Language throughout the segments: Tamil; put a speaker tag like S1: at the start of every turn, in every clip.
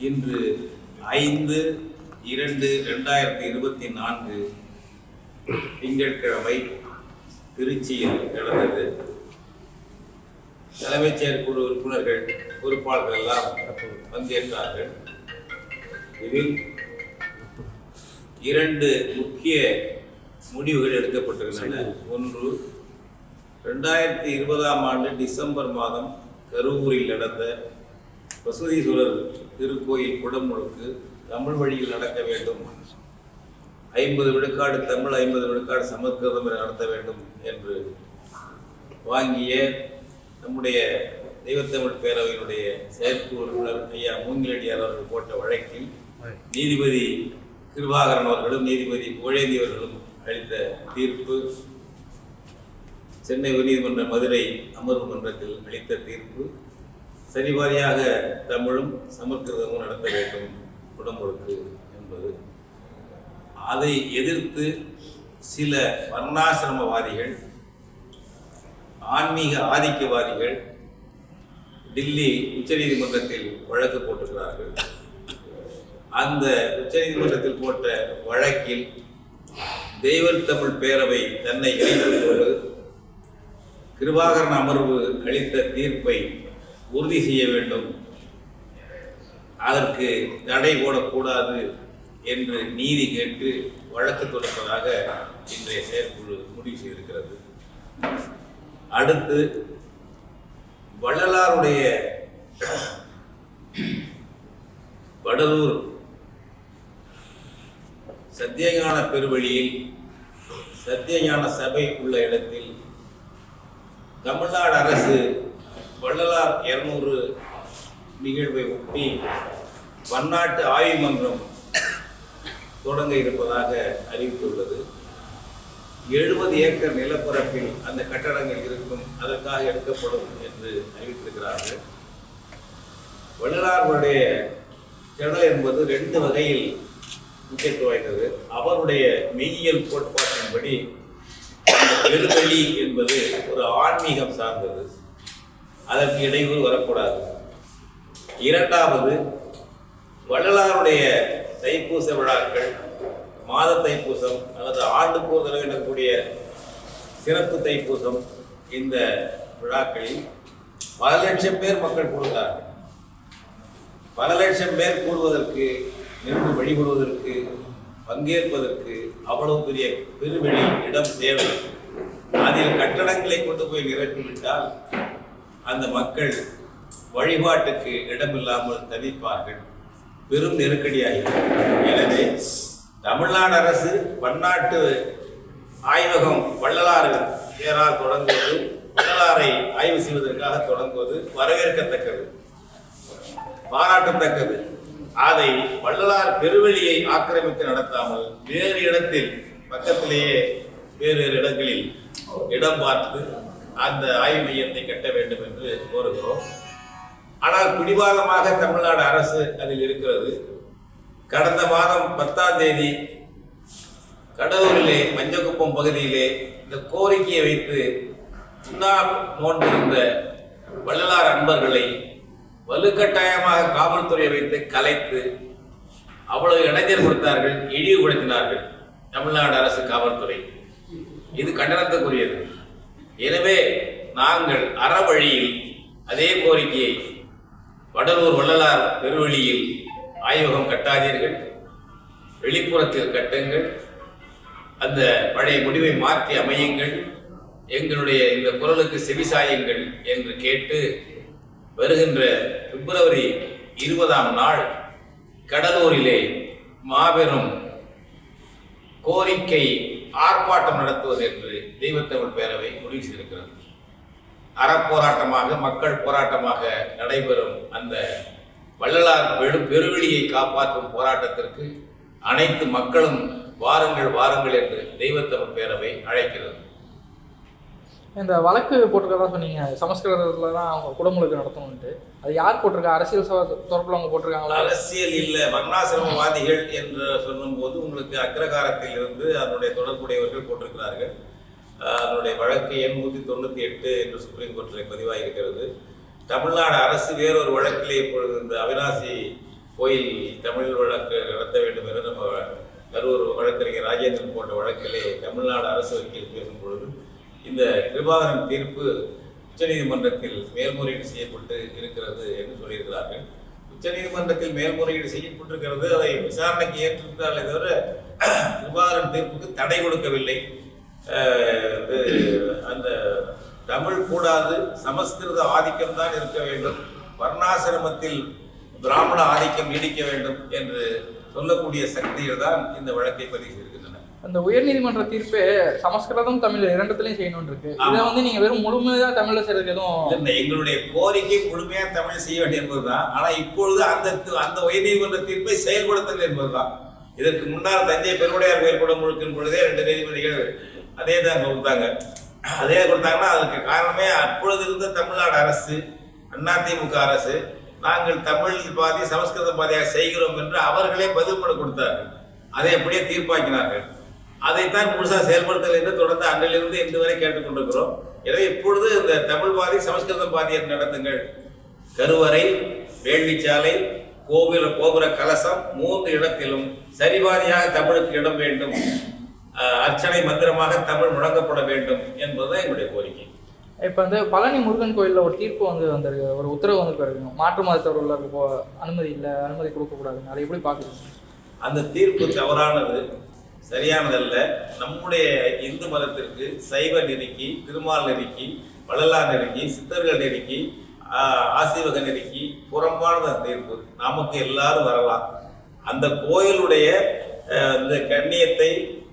S1: இன்று 5/2/2024 திங்கட்கிழமை திருச்சியில் நடந்தது. தலைமைச் செயற்குழு உறுப்பினர்கள் பொறுப்பாளர்கள் எல்லாம் பங்கேற்றார்கள். இதில் 2 முக்கிய முடிவுகள் எடுக்கப்பட்டிருந்தன. ஒன்று, 2020ஆம் ஆண்டு டிசம்பர் மாதம் கரூரில் நடந்த பசுதீஸ்வரர் திருக்கோயில் குடமுழுக்கு தமிழ் வழியில் நடக்க வேண்டும், 50 விழுக்காடு தமிழ் 50 விழுக்காடு சமஸ்கிருதம் என நடத்த வேண்டும் என்று வாங்கிய நம்முடைய தெய்வத்தமிழ் பேரவையினுடைய செயற்குழு உறுப்பினர் ஐயா மூங்கிலடியார் அவர்கள் போட்ட வழக்கில் நீதிபதி கிருபாகரன் அவர்களும் நீதிபதி கோழேந்தி அவர்களும் அளித்த தீர்ப்பு, சென்னை உயர்நீதிமன்ற மதுரை அமர்வு மன்றத்தில் அளித்த தீர்ப்பு, சரிபாரியாக தமிழும் சமஸ்கிருதமும் நடத்த வேண்டும் குடமுழுக்கு என்பது. அதை எதிர்த்து சில வர்ணாசிரமவாதிகள், ஆன்மீக ஆதிக்கவாதிகள் டில்லி உச்சநீதிமன்றத்தில் வழக்கு போட்டிருக்கிறார்கள். அந்த உச்சநீதிமன்றத்தில் போட்ட வழக்கில் தெய்வத்தமிழ் பேரவை தன்னை இணைத்துக் கொண்டு கிருபாகரன் அமர்வு அளித்த தீர்ப்பை உறுதி செய்ய வேண்டும், அதற்கு தடை போடக்கூடாது என்று நீதி கேட்டு வழக்கு தொடுப்பதாக இன்றைய செயற்குழு முடிவு செய்திருக்கிறது. அடுத்து, வள்ளலாருடைய வடலூர் சத்தியஞான பெருவழியில் சத்தியஞான சபை உள்ள இடத்தில் தமிழ்நாடு அரசு வள்ளலார் 200 நிகழ்வை ஒட்டி பன்னாட்டு ஆய்வு மன்றம் தொடங்க இருப்பதாக அறிவித்துள்ளது. 70 ஏக்கர் நிலப்பரப்பில் அந்த கட்டடங்கள் இருக்கும், அதற்காக எடுக்கப்படும் என்று அறிவித்திருக்கிறார்கள். வள்ளலாருடைய திடல் என்பது 2 வகையில் முக்கியத்துவம் வாய்ந்தது. அவருடைய மெய்யியல் கோட்பாட்டின்படி பெருவெளி என்பது ஒரு ஆன்மீகம் சார்ந்தது, அதற்கு இடையூறு வரக்கூடாது. இரண்டாவது, வள்ளலாருடைய தைப்பூச விழாக்கள், மாத தைப்பூசம் அல்லது ஆண்டுக்கு ஒரு தடவை நடக்கக்கூடிய சிறப்பு தைப்பூசம், இந்த விழாக்களில் பல லட்சம் பேர் மக்கள் கூடுகிறார்கள். பல லட்சம் பேர் கூடுவதற்கு, நின்று வழிபடுவதற்கு, பங்கேற்பதற்கு அவ்வளவு பெரிய பெருவெளி இடம் தேவை. அதில் கட்டடங்களை கொண்டு போய் நிரப்பிவிட்டால் அந்த மக்கள் வழிபாட்டுக்கு இடமில்லாமல் தவிப்பார்கள், பெரும் நெருக்கடியாகிறது. எனவே தமிழ்நாடு அரசு பன்னாட்டு ஆய்வகம் வள்ளலாறு பேரால் தொடங்குவது, வள்ளலாரை ஆய்வு செய்வதற்காக தொடங்குவது வரவேற்கத்தக்கது, பாராட்டத்தக்கது. அதை வள்ளலார் பெருவெளியை ஆக்கிரமித்து நடத்தாமல் வேறு இடத்தில் பக்கத்திலேயே வேறு இடங்களில் இடம் பார்த்து அந்த ஆய்வு மையத்தை கட்ட வேண்டும் என்று கோருகிறோம். ஆனால் பிடிவாதமாக தமிழ்நாடு அரசு அதில் இருக்கிறது. கடந்த மாதம் 10ஆம் தேதி கடலூரிலே மஞ்சக்குப்பம் பகுதியிலே இந்த கோரிக்கையை வைத்து உண்ணார் நோன்பிருந்த வள்ளலார் அன்பர்களை வலுக்கட்டாயமாக காவல்துறையை வைத்து கலைத்து அவ்வளவு இடைஞ்சல் கொடுத்தார்கள், இழிவுபடுத்தினார்கள் தமிழ்நாடு அரசு காவல்துறை. இது கண்டனத்துக்குரியது. எனவே நாங்கள் அறவழியில் அதே கோரிக்கையை, வடலூர் வள்ளலார் பெருவெளியில் ஆய்வகம் கட்டாதீர்கள், வெளிப்புறத்தில் கட்டுங்கள், அந்த பழைய முடிவை மாற்றி அமையுங்கள், எங்களுடைய இந்த குரலுக்கு செவிசாயுங்கள் என்று கேட்டு வருகின்ற பிப்ரவரி 20ஆம் நாள் கடலூரிலே மாபெரும் கோரிக்கை ஆர்ப்பாட்டம் நடத்துவது என்று தெய்வத்தமிழ் பேரவை முடிவு செய்திருக்கிறது. அறப்போராட்டமாக, மக்கள் போராட்டமாக நடைபெறும் அந்த வள்ளலார் பெருவெளியை காப்பாற்றும் போராட்டத்திற்கு அனைத்து மக்களும் வாருங்கள் வாருங்கள் என்று தெய்வத்தமிழ் பேரவை அழைக்கிறது.
S2: இந்த வழக்கு போட்டிருக்கதா சொன்னீங்க, சமஸ்கிருதத்தில் தான் அவங்க குடமுழுக்கு நடத்தணும்ட்டு. அது யார் போட்டிருக்கா? அரசியல் தொடர்பில் அவங்க போட்டிருக்காங்களா?
S1: அரசியல் இல்லை, வர்ணாசிரமவாதிகள் என்று சொல்லும்போது உங்களுக்கு அக்ரகாரத்தில் இருந்து அதனுடைய தொடர்புடையவர்கள் போட்டிருக்கிறார்கள். அதனுடைய வழக்கு எண் 198 என்று சுப்ரீம் கோர்ட்டில் பதிவாக இருக்கிறது. தமிழ்நாடு அரசு வேறொரு வழக்கிலே இப்பொழுது இந்த அவினாசி கோயில் தமிழ் வழக்கு நடத்த வேண்டும் என்று நம்ம கரூர் வழக்கறிஞர் ராஜேந்திரன் போன்ற வழக்கிலே தமிழ்நாடு அரசு வக்கீல் பேசும் பொழுது இந்த கிருபாகரன் தீர்ப்பு உச்சநீதிமன்றத்தில் மேல்முறையீடு செய்யப்பட்டு இருக்கிறது என்று சொல்லியிருக்கிறார்கள். உச்சநீதிமன்றத்தில் மேல்முறையீடு செய்யப்பட்டிருக்கிறது, அதை விசாரணைக்கு ஏற்றிருக்கிறார்களே தவிர கிருபாகரன் தீர்ப்புக்கு தடை கொடுக்கவில்லை. அந்த தமிழ் கூடாது, சமஸ்கிருத ஆதிக்கம் தான் இருக்க வேண்டும், வர்ணாசிரமத்தில் பிராமண ஆதிக்கம் நீடிக்க வேண்டும் என்று சொல்லக்கூடிய சக்திகள் தான் இந்த வழக்கை பதிவு செய்திருக்கின்றன.
S2: அந்த உயர்நீதிமன்ற தீர்ப்பே சமஸ்கிருதம் தமிழ் இரண்டுத்திலையும் செய்யணும்னு இருக்கு. இதை வந்து நீங்க வெறும் முழுமையாக தமிழ்ல செய்யறது எதுவும்
S1: எங்களுடைய கோரிக்கை முழுமையா தமிழ் செய்ய வேண்டிய என்பதுதான். ஆனா இப்பொழுது அந்த உயர்நீதிமன்ற தீர்ப்பை செயல்படுத்தல் என்பதுதான். இதற்கு முன்னால் தஞ்சை பெருவுடையார் கோயில் குடமுழுக்கின் பொழுதே 2 நீதிபதிகள் அதே தான் கொடுத்தாங்க. அதே கொடுத்தாங்கன்னா அதுக்கு காரணமே அப்பொழுது இருந்த தமிழ்நாடு அரசு, அதிமுக அரசு, நாங்கள் தமிழ் பாதி சமஸ்கிருத பாதியாக செய்கிறோம் என்று அவர்களே பதில் மனு கொடுத்தார்கள். அதை அப்படியே தீர்ப்பாக்கினார்கள். அதைத்தான் முழுசாக செயல்படுத்தல் என்று தொடர்ந்து அன்றிலிருந்து இன்று வரை கேட்டுக்கொண்டிருக்கிறோம். எனவே இப்பொழுது இந்த தமிழ் பாதி சமஸ்கிருதம் பாதி என்று நடத்துங்கள். கருவறை, வேள்விச்சாலை, கோபுர கலசம் 3 இடத்திலும் சரிபாதியாக தமிழுக்கு இடம் வேண்டும், அர்ச்சனை மந்திரமாக தமிழ் முழங்கப்பட வேண்டும் என்பதுதான் என்னுடைய கோரிக்கை.
S2: இப்போ வந்து பழனி முருகன் கோயிலில் ஒரு தீர்ப்பு வந்திருக்கு, ஒரு உத்தரவு வந்து மாற்று மதத்தவர்களுக்கு அனுமதி இல்லை, அனுமதி கொடுக்கக்கூடாதுன்னு. அதை எப்படி பார்க்குறீங்க?
S1: அந்த தீர்ப்பு தவறானது, சரியானதல்ல. நம்முடைய இந்து மதத்திற்கு சைவ நெருக்கி, திருமால் நெருக்கி, வள்ளலார் நெருக்கி, சித்தர்கள் நெருக்கி, ஆசீவக நெருக்கி புறம்பானது அந்த தீர்ப்பு. நமக்கு எல்லாரும் வரலாம். அந்த கோயிலுடைய இந்த கண்ணியத்தை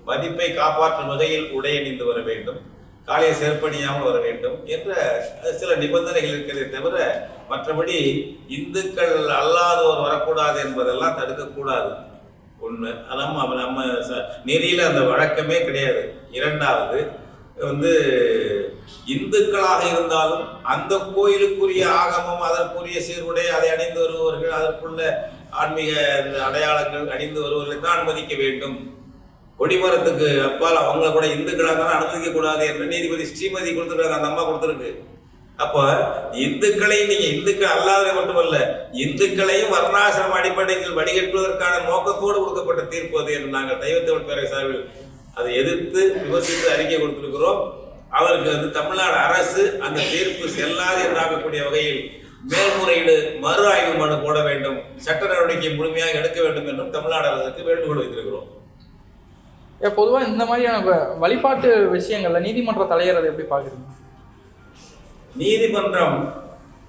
S1: மதிப்பை காப்பாற்றும் வகையில் உடையணிந்து வர வேண்டும், காலையை செருப்பணியாமல் வர வேண்டும் என்ற சில நிபந்தனைகள் இருக்கிறதே தவிர மற்றபடி இந்துக்கள் அல்லாதவர் வரக்கூடாது என்பதெல்லாம் தடுக்கக்கூடாது. ஒன்று, நம்ம நெறியில் அந்த வழக்கமே கிடையாது. இரண்டாவது இந்துக்களாக இருந்தாலும் அந்த கோயிலுக்குரிய ஆகமம், அதற்குரிய சீருடை, அதை அணிந்து வருபவர்கள், அதற்குள்ள ஆன்மீக அடையாளங்கள் அணிந்து வருவர்களை தான் அனுமதிக்க வேண்டும். கொடிமரத்துக்கு அப்பால் அவங்க கூட இந்துக்களாக இருந்தாலும் அனுமதிக்க கூடாது என்று நீதிபதி ஸ்ரீமதி கொடுத்துருக்காங்க, அந்த அம்மா கொடுத்துருக்கு. அப்போ இந்துக்களையும் நீங்க இந்துக்கள் அல்லாதவை மட்டுமல்ல, இந்துக்களையும் வர்ணாசிரம அடிப்படையில் வடிகட்டுவதற்கான நோக்கத்தோடு கொடுக்கப்பட்ட தீர்ப்பு அது என்று நாங்கள் தெய்வத்தமிழ் பேரவை சார்பில் அதை எதிர்த்து விமர்சித்து அறிக்கை கொடுத்திருக்கிறோம். அவருக்கு தமிழ்நாடு அரசு அந்த தீர்ப்பு செல்லாது என்றாகக்கூடிய வகையில் மேல்முறையீடு மறு ஆய்வு மனு போட வேண்டும், சட்ட நடவடிக்கை முழுமையாக எடுக்க வேண்டும் என்றும் தமிழ்நாடு அரசுக்கு வேண்டுகோள் வைத்திருக்கிறோம்.
S2: பொதுவாக இந்த மாதிரியான வழிபாட்டு விஷயங்கள்ல நீதிமன்ற தலையர் அதை எப்படி பார்க்குறீங்க?
S1: நீதிமன்றம்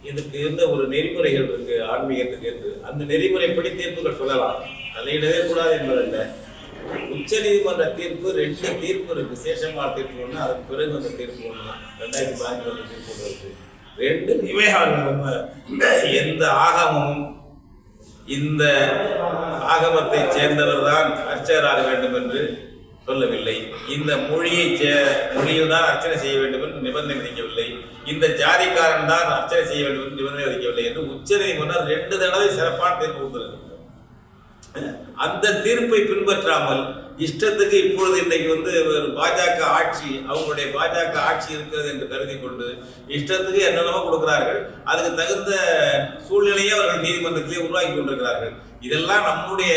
S1: இதுக்கு இருந்த ஒரு நெறிமுறைகள் இருக்கு ஆன்மீகத்துக்கு என்று, அந்த நெறிமுறைப்படி தீர்ப்புகள் சொல்லலாம், தலையிடவே கூடாது என்பதல்ல. உச்ச நீதிமன்ற தீர்ப்பு 2 தீர்ப்பு இருக்கு. சேஷம்மாள் தீர்ப்பு ஒன்று, அதுக்கு பிறகு வந்த தீர்ப்பு ஒன்று, 2005 வந்த தீர்ப்பு ஒன்று இருக்கு. 2 எந்த ஆகமமும் இந்த ஆகமத்தை சேர்ந்தவர் தான் அர்ச்சகராக வேண்டும் என்று சொல்லவில்லை. இந்த மொழியில் தான் அர்ச்சனை செய்ய வேண்டும் என்று நிபந்தனை விதிக்கவில்லை. இந்த ஜாதிக்காரன் தான் அர்ச்சனை செய்ய வேண்டும் என்று நிபந்தனை விதிக்கவில்லை என்று உச்ச நீதிமன்றம் 2 தடவை சிறப்பான தீர்ப்பு கொடுத்திருக்கு. அந்த தீர்ப்பை பின்பற்றாமல் இஷ்டத்துக்கு இப்பொழுது இன்னைக்கு பாஜக ஆட்சி, அவங்களுடைய பாஜக ஆட்சி இருக்கிறது என்று கருதி கொண்டு இஷ்டத்துக்கு என்னென்னமோ கொடுக்கிறார்கள். அதுக்கு தகுந்த சூழ்நிலையை அவர்கள் நீதிமன்றத்திலே உருவாக்கி கொண்டிருக்கிறார்கள். இதெல்லாம் நம்முடைய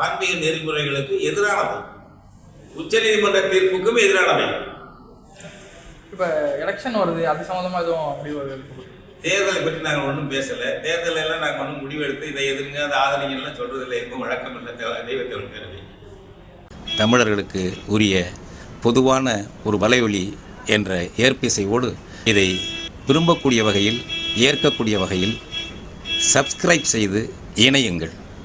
S1: ஆன்மீக நெறிமுறைகளுக்கு எதிரானது, உச்ச நீதிமன்ற தீர்ப்புக்கும் எதிரானவை.
S2: இப்போ எலெக்ஷன் வருது, அது சம்மந்தமாக எதுவும் முடிவு?
S1: தேர்தலை பற்றி நாங்கள் ஒன்றும் பேசலை. தேர்தல் எல்லாம் நாங்கள் ஒன்றும் முடிவெடுத்து இதை எதிர்ங்க, அதை ஆதரிங்கலாம் சொல்றதில்லை. எங்கும் வழக்கம் இல்லை. தெய்வத்தமிழ் பேரவை
S3: தமிழர்களுக்கு உரிய பொதுவான ஒரு வலையொலி என்ற ஏற்பிசையோடு இதை விரும்பக்கூடிய வகையில், ஏற்கக்கூடிய வகையில் சப்ஸ்கிரைப் செய்து இணையுங்கள்.